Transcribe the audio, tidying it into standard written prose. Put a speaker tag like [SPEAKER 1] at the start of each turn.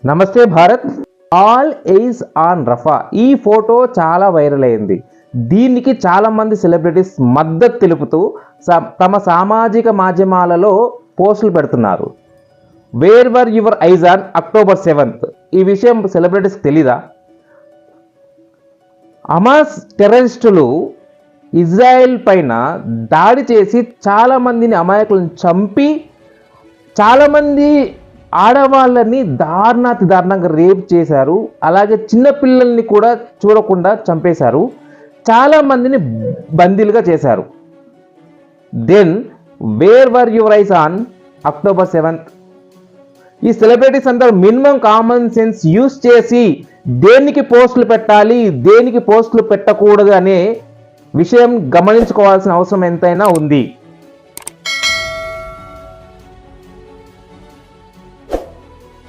[SPEAKER 1] నమస్తే Bharat. All ace on రఫా ఈ photo చాలా వైరల్ అయింది. దీనికి చాలా మంది సెలబ్రిటీస్ మద్దతు తెలుపుతూ తమ సామాజిక మాధ్యమాలలో పోస్టులు పెడుతున్నారు. Where were your eyes on October 7th? ఈ విషయం సెలబ్రిటీస్ తెలీదా? హమాస్ టెర్రరిస్టులు ఇజ్రాయెల్ పైన దాడి చేసి చాలా మందిని అమాయకులను చంపి చాలామంది ఆడవాళ్ళని దారుణంగా రేప్ చేశారు. అలాగే చిన్నపిల్లల్ని కూడా చూడకుండా చంపేశారు. చాలామందిని బందీలుగా చేశారు. Then where were your eyes on October 7th? ఈ సెలబ్రిటీస్ అందరూ మినిమం కామన్ సెన్స్ యూస్ చేసి దేనికి పోస్టులు పెట్టాలి, దేనికి పోస్టులు పెట్టకూడదు అనే విషయం గమనించుకోవాల్సిన అవసరం ఎంతైనా ఉంది.